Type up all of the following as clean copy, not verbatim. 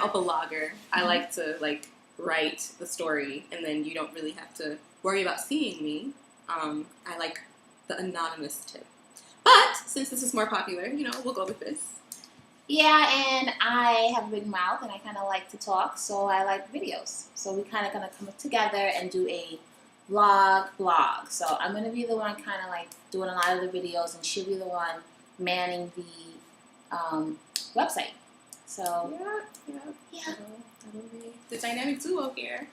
a blogger. I like to like write the story, and then you don't really have to worry about seeing me. I like the anonymous tip. But since this is more popular, we'll go with this. Yeah, and I have a big mouth, and I kind of like to talk, so I like videos. So we kind of going to come together and do a blog. So I'm going to be the one kind of like doing a lot of the videos, and she'll be the one manning the website. So yeah. That'll be the dynamic duo here.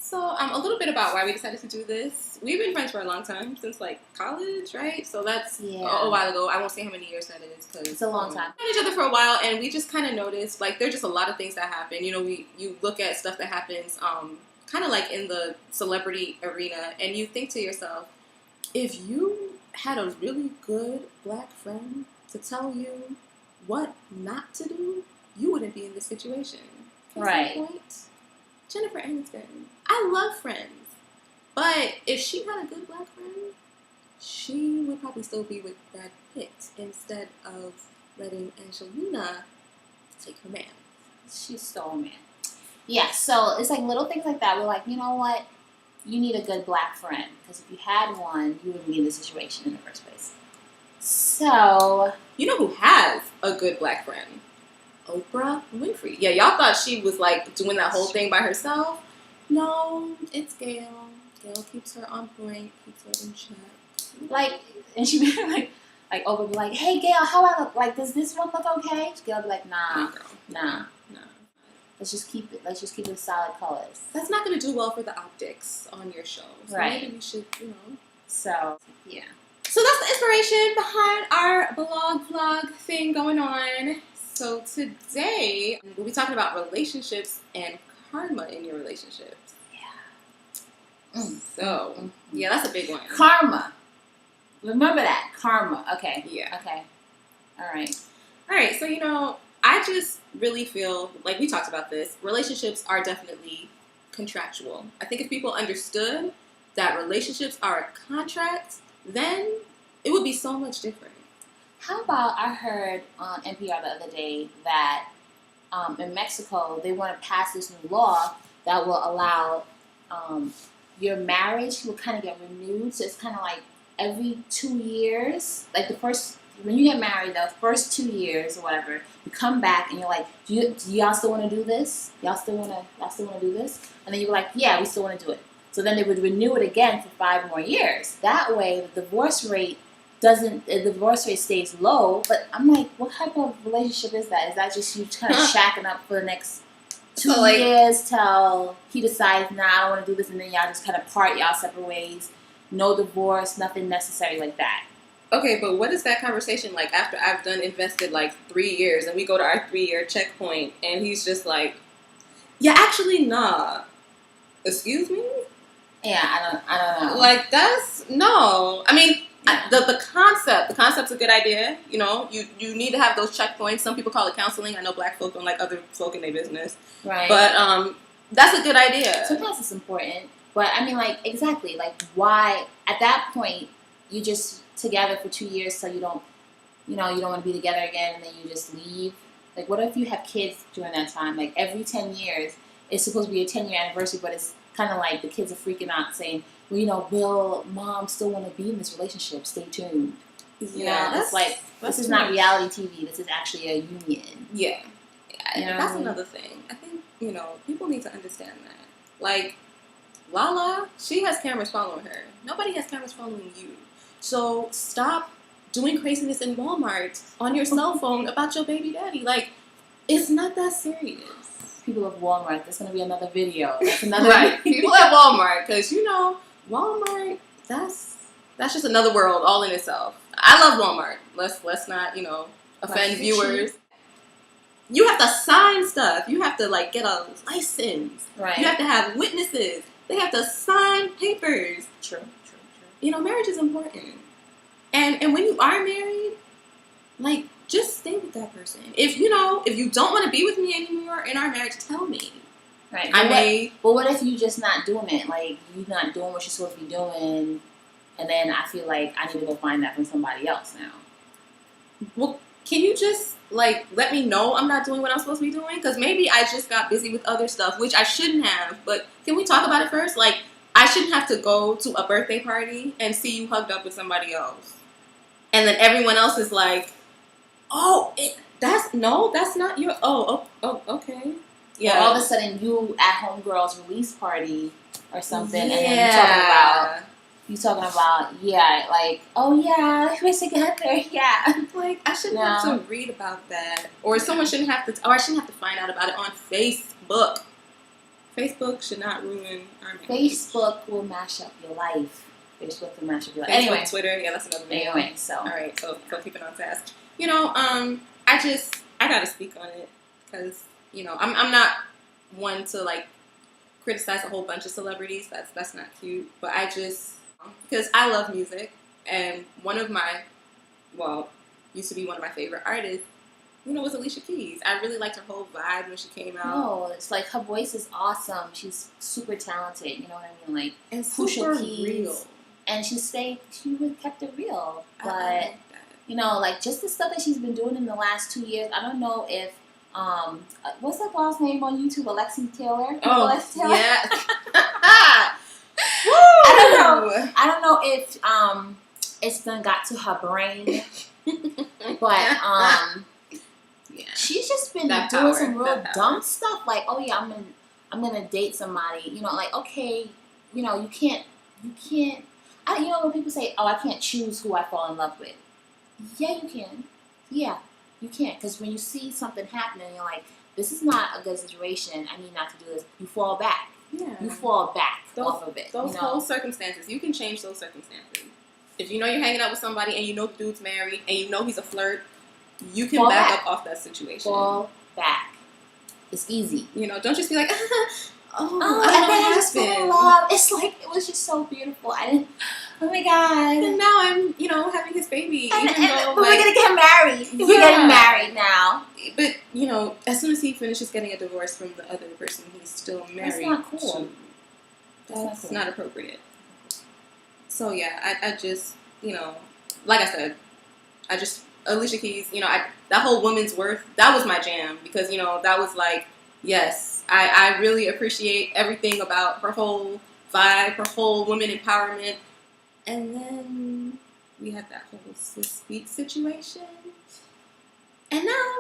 So a little bit about why we decided to do this. We've been friends for a long time, since like college, right? So that's a while ago. I won't say how many years that is because it's a long time. We've known each other for a while, and we just kind of noticed like there's just a lot of things that happen. You look at stuff that happens, kind of like in the celebrity arena, and you think to yourself, if you had a really good black friend to tell you what not to do, you wouldn't be in this situation. Right. Point? Jennifer Aniston. I love Friends, but if she had a good black friend, she would probably still be with Brad Pitt instead of letting Angelina take her man. She stole a man. Yeah, so it's like little things like that. We're like, you know what? You need a good black friend, because if you had one, you wouldn't be in this situation in the first place. So, you know who has a good black friend? Oprah Winfrey. Yeah, y'all thought she was like doing that whole thing by herself. No, it's Gail. Gail keeps her on point, keeps her in check. Like, and she be like Oprah be like, "Hey Gail, how I look? Like, does this one look okay?" Gail be like, "Nah, girl. Nah. Let's just keep it solid colors." That's not gonna do well for the optics on your show. So right. Maybe we should, So yeah. So that's the inspiration behind our vlog thing going on. So today, we'll be talking about relationships and karma in your relationships. Yeah. So, yeah, that's a big one. Karma. Remember that. Karma. Okay. Yeah. Okay. All right, so, I just really feel, like we talked about this, relationships are definitely contractual. I think if people understood that relationships are a contract, then it would be so much different. How about, I heard on NPR the other day that in Mexico, they want to pass this new law that will allow your marriage will kind of get renewed. So it's kind of like every 2 years, like when you get married, the first 2 years or whatever, you come back and you're like, do y'all still want to do this? Y'all still want to do this? And then you're like, yeah, we still want to do it. So then they would renew it again for 5 more years. That way, the divorce rate stays low. But I'm like, what type of relationship is that? Is that just you kind of shacking up for the next 2 years till he decides, nah, I don't want to do this, and then y'all just kind of part y'all separate ways? No divorce, nothing necessary like that. Okay, but what is that conversation like after I've invested like 3 years and we go to our 3-year checkpoint and he's just like, yeah, actually, nah. Excuse me? Yeah, I don't know. Like, no. I mean, the concept's a good idea. You need to have those checkpoints. Some people call it counseling. I know black folk don't like other folk in their business. Right. But that's a good idea. Sometimes it's important. But I mean, like, exactly. Like, why, at that point, you just together for 2 years so you don't want to be together again and then you just leave? Like, what if you have kids during that time? Like, every 10 years, it's supposed to be a 10-year anniversary, but it's kind of like the kids are freaking out saying, well, will mom still want to be in this relationship? Stay tuned. It's like, this is not reality TV. This is actually a union. Yeah. That's another thing. I think, people need to understand that. Like, Lala, she has cameras following her. Nobody has cameras following you. So stop doing craziness in Walmart on your cell phone about your baby daddy. Like, it's not that serious. People of Walmart, there's going to be another video. That's another right. People at Walmart, because, Walmart, that's just another world all in itself. I love Walmart. Let's not, offend viewers. You have to sign stuff. You have to, like, get a license. Right. You have to have witnesses. They have to sign papers. True. Marriage is important. And when you are married, like, just stay with that person. If you don't want to be with me anymore in our marriage, tell me. Right. But what if you just not doing it? Like, you're not doing what you're supposed to be doing, and then I feel like I need to go find that from somebody else now. Well, can you just like, let me know I'm not doing what I'm supposed to be doing, because maybe I just got busy with other stuff, which I shouldn't have. But can we talk about it first? Like, I shouldn't have to go to a birthday party and see you hugged up with somebody else, and then everyone else is like, "Oh, that's not your. Oh, okay, yeah." Or all of a sudden, you at homegirl's release party or something, yeah. and then you talking about, yeah, like, oh yeah, we're together, yeah. Like, I shouldn't have to read about that, or someone shouldn't have to, or I shouldn't have to find out about it on Facebook. Facebook should not ruin our marriage. Facebook will mash up your life. Facebook will mash up your life. Facebook, anyway, Twitter, yeah, that's another thing. Anyway, so all right, so keep it on task. I gotta speak on it, because I'm not one to like criticize a whole bunch of celebrities. That's not cute. But because I love music, and used to be one of my favorite artists, was Alicia Keys. I really liked her whole vibe when she came out. No, it's like her voice is awesome. She's super talented. You know what I mean? Like, and super real. And she kept it real. But like, just the stuff that she's been doing in the last 2 years. I don't know if what's that girl's name on YouTube? Alexi Taylor. Alexi Taylor? Yeah. I don't know if it's done got to her brain, but she's just been doing some real dumb stuff. Like, oh yeah, I'm gonna date somebody. Like, okay, you can't. When people say, oh, I can't choose who I fall in love with. Yeah, you can. Yeah, you can. Because when you see something happening, you're like, this is not a good situation. I need not to do this. You fall back. Yeah. You fall back off of it. Those whole circumstances, you can change those circumstances. If you're hanging out with somebody and the dude's married and he's a flirt, you can back up off that situation. Fall back. It's easy. Don't just be like, I don't know what happened. It's like, it was just so beautiful. Oh my God. And now I'm, having his baby. But we're going to get married. Yeah. We're getting married now. But, as soon as he finishes getting a divorce from the other person, he's still married. That's not cool. That's not appropriate. So, yeah, I just, like I said, Alicia Keys, that whole woman's worth, that was my jam. Because, that was like, yes, I really appreciate everything about her whole vibe, her whole women empowerment. And then we had that whole Swiss Beats situation. And now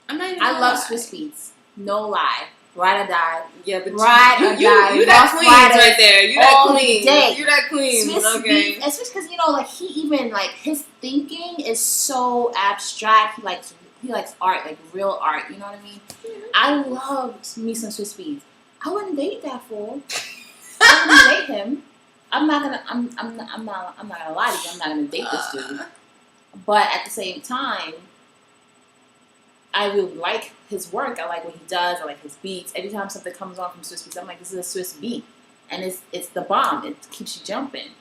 I'm not even. I love Swiss Beats. No lie. Ride or die. Yeah, but ride or die. You that queen right there. You that queen. Day. You that queen. Swiss Beats. Especially because like he even like his thinking is so abstract. He likes art, like real art. You know what I mean? Mm-hmm. I love me some Swiss Beats. I wouldn't date that fool. I wouldn't date him. I'm not gonna lie to you. I'm not gonna date this dude. But at the same time, I really like his work. I like what he does. I like his beats. Every time something comes on from Swiss Beats, I'm like, this is a Swiss beat, and it's the bomb. It keeps you jumping.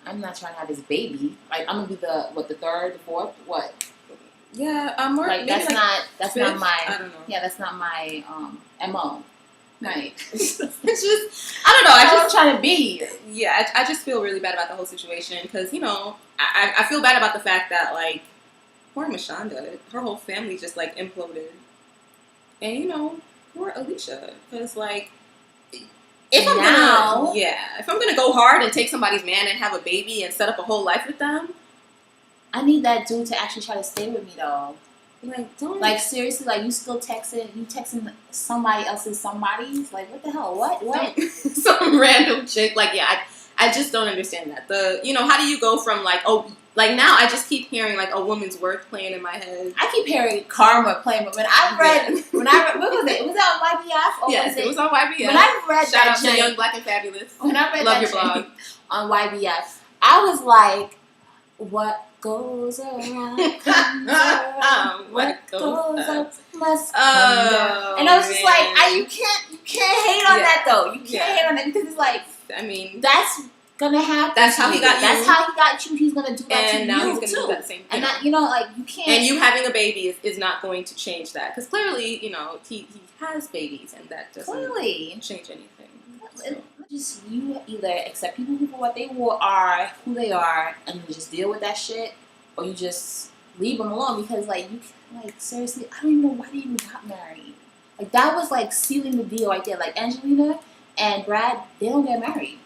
I'm not trying to have his baby. Like, I'm gonna be the third, the fourth, what? Yeah, more. Like, that's fifth? not my. I don't know. Yeah, that's not my MO. Right. It's just, I don't know. I'm trying to be. Yeah, I just feel really bad about the whole situation because, I feel bad about the fact that, like, poor Mashonda, her whole family just, like, imploded. And, poor Alicia. Because, like, if I'm going to go hard and take somebody's man and have a baby and set up a whole life with them. I need that dude to actually try to stay with me, though. Like, don't. Like, seriously, like, you still texting somebody else's somebody's? Like, what the hell? What? Some random chick. Like, yeah, I just don't understand that. How do you go from, like, now I just keep hearing, like, a woman's worth playing in my head. I keep hearing Karma playing, but when I read, what was it? Was that on YBF? Yes, it was on YBF. When I read Shout out to Young, Black, and Fabulous. When I read Love that your blog. On YBF, I was like, what goes around comes around. What goes up must come down. And I was just like, you can't hate on that though. You can't hate on that because it's like, I mean, that's gonna happen. That's how he got you. That's how he got you. He's gonna do that to you. And now he's gonna do that same thing. And that, like, you can't. And you having a baby is not going to change that because clearly, he has babies and that doesn't change anything. So. Just you either accept people for what they are, who they are, and you just deal with that shit, or you just leave them alone because like you like seriously, I don't even know why they even got married. Like that was like sealing the deal right there. Like Angelina and Brad, they don't get married.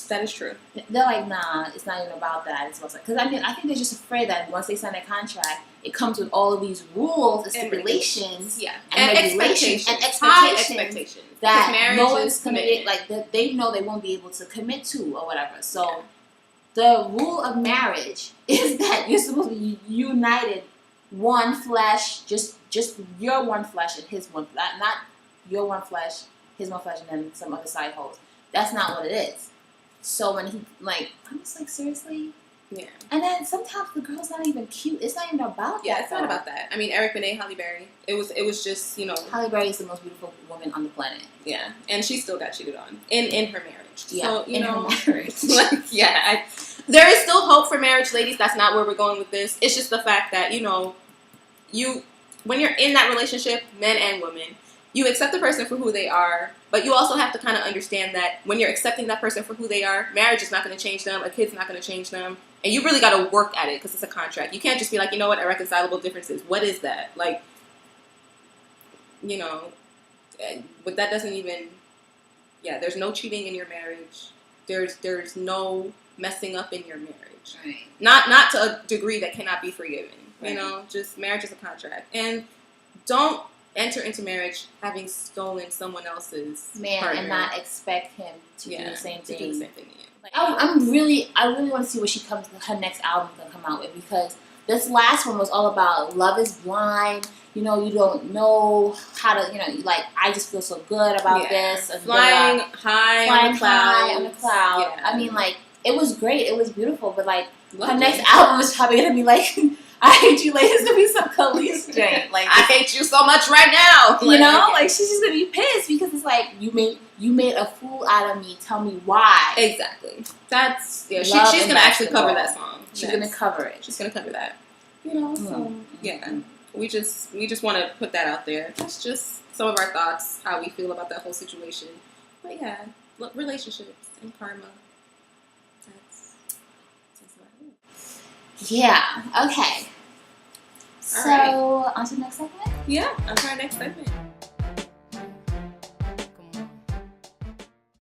That is true. They're like, nah, it's not even about that. It's about because I mean, I think they're just afraid that once they sign a contract, it comes with all of these rules and stipulations, and regulations expectations, high expectations that no one's committed. Like that they know they won't be able to commit to or whatever. So the rule of marriage is that you're supposed to be united, one flesh, just your one flesh and his one flesh, not your one flesh, his one flesh, and then some other side holes. That's not what it is. So when he, like, I'm just like, seriously? Yeah. And then sometimes the girl's not even cute. It's not even about that. Yeah, it's not about that. I mean, Eric Benet, Halle Berry. It was just, you know. Halle Berry is the most beautiful woman on the planet. Yeah. And she still got cheated on in her marriage. Yeah, so, you know, her marriage. Like, there is still hope for marriage, ladies. That's not where we're going with this. It's just the fact that, you know, when you're in that relationship, men and women, you accept the person for who they are, but you also have to kind of understand that when you're accepting that person for who they are, marriage is not going to change them, a kid's not going to change them, and you really got to work at it because it's a contract. You can't just be like, you know what, irreconcilable differences. What is that? Like, you know, but that doesn't even, there's no cheating in your marriage. There's no messing up in your marriage. Right. Not to a degree that cannot be forgiven. Right. You know, just marriage is a contract. And don't enter into marriage having stolen someone else's partner. And not expect him to do the same thing. To do the same thing. Like, I really want to see what her next album is gonna come out with because this last one was all about love is blind. You know, you don't know how to. You know, like I just feel so good about this. And flying high on the cloud. Yeah. I mean, like it was great. It was beautiful. But like her next album is probably gonna be like. I hate you, ladies. Gonna be some Khalees Jane. Like I hate you so much right now. You know, like she's just gonna be pissed because it's like you made a fool out of me. Tell me why. Exactly. That's she's gonna actually cover that song. She's gonna cover it. She's gonna cover that. You know. So we just want to put that out there. That's just some of our thoughts, how we feel about that whole situation. But yeah, relationships and karma. Yeah, okay. So, on to the next segment? Yeah, on to our next segment.